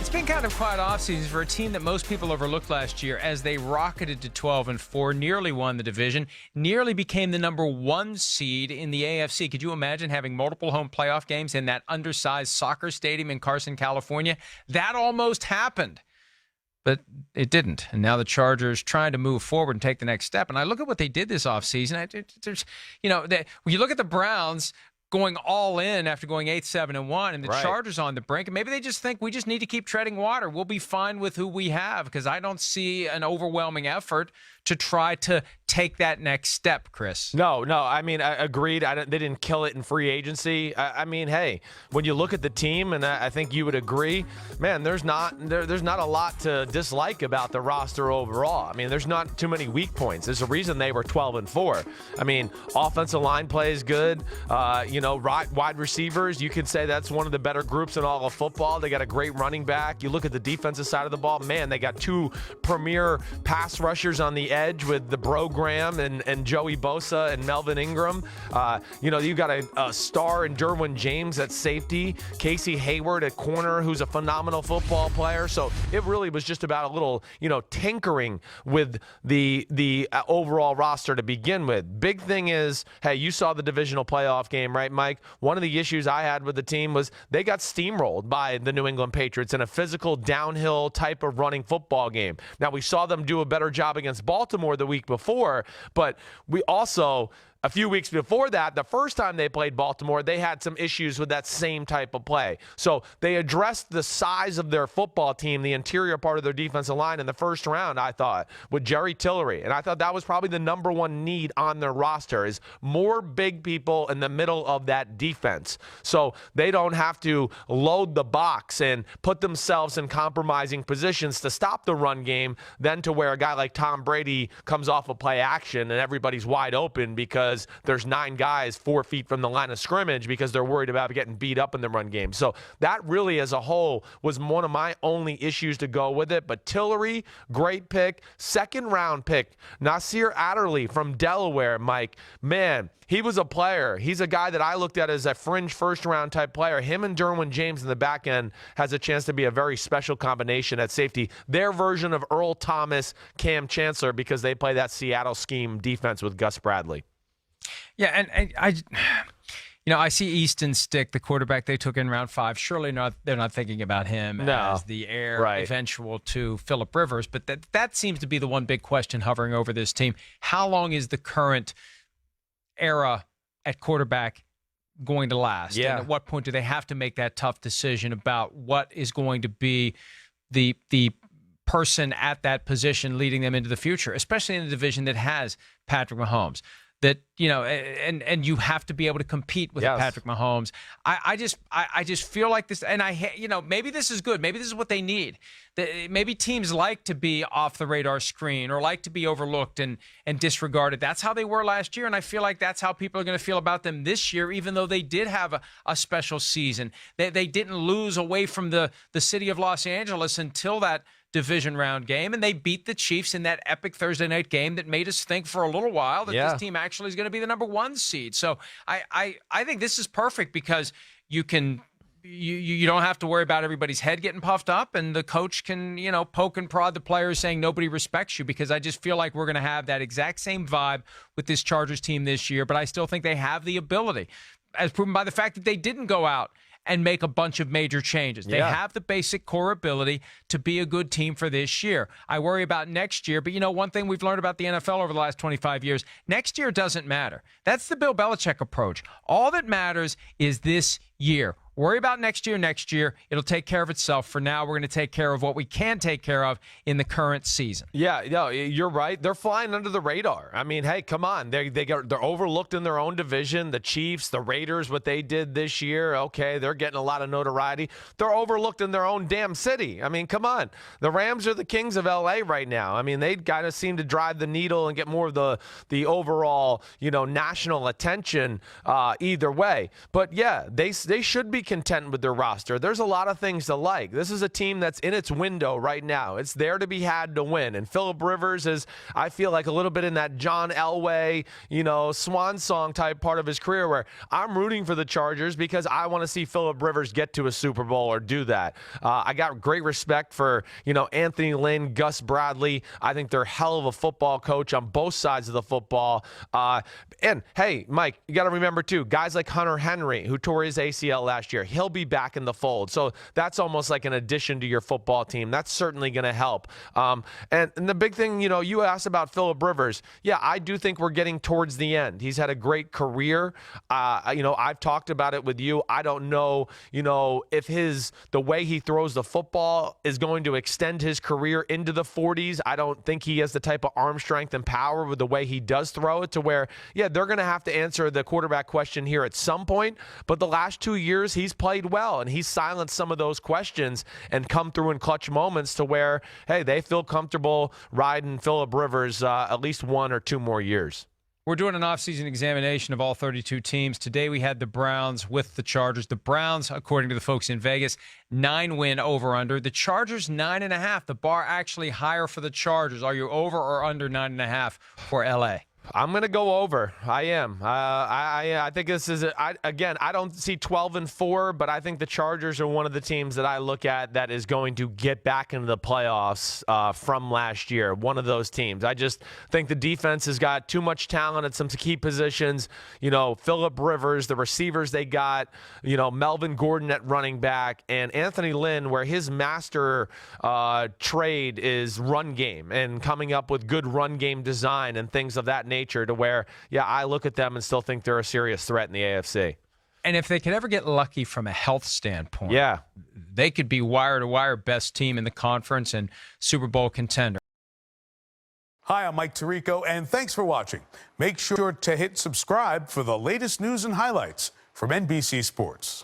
It's been kind of quiet offseason for a team that most people overlooked last year as they rocketed to 12-4, nearly won the division, nearly became the number 1 seed in the AFC. Could you imagine having multiple home playoff games in that undersized soccer stadium in Carson, California? That almost happened, but it didn't. And now the Chargers trying to move forward and take the next step. And I look at what they did this offseason. When you look at the Browns going all in after going 8-7-1, and the Chargers on the brink. And maybe they just think we just need to keep treading water. We'll be fine with who we have, because I don't see an overwhelming effort to try to take that next step, Chris. No. I mean, I agreed. They didn't kill it in free agency. I mean, hey, when you look at the team, and I think you would agree, man, there's not a lot to dislike about the roster overall. I mean, there's not too many weak points. There's a reason they were 12-4. I mean, offensive line play is good. Wide receivers, you could say that's one of the better groups in all of football. They got a great running back. You look at the defensive side of the ball, man, they got 2 premier pass rushers on the edge with the Graham and Joey Bosa and Melvin Ingram. You've got a star in Derwin James at safety, Casey Hayward at corner, who's a phenomenal football player. So it really was just about a little, tinkering with the overall roster to begin with. Big thing is, hey, you saw the divisional playoff game, right, Mike? One of the issues I had with the team was they got steamrolled by the New England Patriots in a physical downhill type of running football game. Now, we saw them do a better job against Baltimore the week before, but we also, a few weeks before that, the first time they played Baltimore, they had some issues with that same type of play. So they addressed the size of their football team, the interior part of their defensive line in the first round, I thought, with Jerry Tillery. And I thought that was probably the number 1 need on their roster, is more big people in the middle of that defense. So they don't have to load the box and put themselves in compromising positions to stop the run game, then to where a guy like Tom Brady comes off a play action and everybody's wide open because there's 9 guys 4 feet from the line of scrimmage because they're worried about getting beat up in the run game. So that really as a whole was one of my only issues to go with it. But Tillery, great pick. 2nd round pick, Nasir Adderley from Delaware, Mike. Man, he was a player. He's a guy that I looked at as a fringe first-round type player. Him and Derwin James in the back end has a chance to be a very special combination at safety. Their version of Earl Thomas, Cam Chancellor, because they play that Seattle scheme defense with Gus Bradley. Yeah, and I see Easton Stick, the quarterback they took in round 5. Surely they're not thinking about him as the heir eventual to Phillip Rivers, but that seems to be the one big question hovering over this team. How long is the current era at quarterback going to last? Yeah. And at what point do they have to make that tough decision about what is going to be the person at that position leading them into the future, especially in a division that has Patrick Mahomes? That, and you have to be able to compete with Patrick Mahomes. I just feel like this, and maybe this is good. Maybe this is what they need. Maybe teams like to be off the radar screen or like to be overlooked and disregarded. That's how they were last year, and I feel like that's how people are going to feel about them this year, even though they did have a special season. They didn't lose away from the city of Los Angeles until that division round game, and they beat the Chiefs in that epic Thursday night game that made us think for a little while that this team actually is going to be the number 1 seed. So I think this is perfect because you don't have to worry about everybody's head getting puffed up, and the coach can, poke and prod the players saying nobody respects you, because I just feel like we're going to have that exact same vibe with this Chargers team this year, but I still think they have the ability, as proven by the fact that they didn't go out and make a bunch of major changes. They have the basic core ability to be a good team for this year. I worry about next year, but one thing we've learned about the NFL over the last 25 years, next year doesn't matter. That's the Bill Belichick approach. All that matters is this year. Worry about next year. It'll take care of itself. For now, we're going to take care of what we can take care of in the current season. Yeah, no, you're right. They're flying under the radar. I mean, hey, come on. They're overlooked in their own division. The Chiefs, the Raiders, what they did this year, okay, they're getting a lot of notoriety. They're overlooked in their own damn city. I mean, come on. The Rams are the kings of L.A. right now. I mean, they kind of seem to drive the needle and get more of the overall, national attention either way. But, yeah, they should be content with their roster. There's a lot of things to like. This is a team that's in its window right now. It's there to be had to win. And Phillip Rivers is, I feel like, a little bit in that John Elway, swan song type part of his career where I'm rooting for the Chargers because I want to see Phillip Rivers get to a Super Bowl or do that. I got great respect for, Anthony Lynn, Gus Bradley. I think they're hell of a football coach on both sides of the football. And hey, Mike, you got to remember too, guys like Hunter Henry, who tore his ACL last year, he'll be back in the fold. So that's almost like an addition to your football team. That's certainly going to help. And the big thing, you asked about Phillip Rivers. Yeah, I do think we're getting towards the end. He's had a great career. I've talked about it with you. I don't know, if the way he throws the football is going to extend his career into the 40s. I don't think he has the type of arm strength and power with the way he does throw it to where, yeah, they're going to have to answer the quarterback question here at some point. But the last 2 years, he's played well, and he's silenced some of those questions and come through in clutch moments to where, hey, they feel comfortable riding Phillip Rivers at least 1 or 2 more years. We're doing an offseason examination of all 32 teams. Today we had the Browns with the Chargers. The Browns, according to the folks in Vegas, 9-win over-under. The Chargers, 9.5. The bar actually higher for the Chargers. Are you over or under 9.5 for L.A.? I'm going to go over. I am. I think this is, I don't see 12-4, but I think the Chargers are one of the teams that I look at that is going to get back into the playoffs from last year. One of those teams. I just think the defense has got too much talent at some key positions. Phillip Rivers, the receivers they got, Melvin Gordon at running back, and Anthony Lynn, where his master trade is run game and coming up with good run game design and things of that nature to where, yeah, I look at them and still think they're a serious threat in the AFC. And if they could ever get lucky from a health standpoint, yeah, they could be wire-to-wire best team in the conference and Super Bowl contender. Hi, I'm Mike Tirico, and thanks for watching. Make sure to hit subscribe for the latest news and highlights from NBC Sports.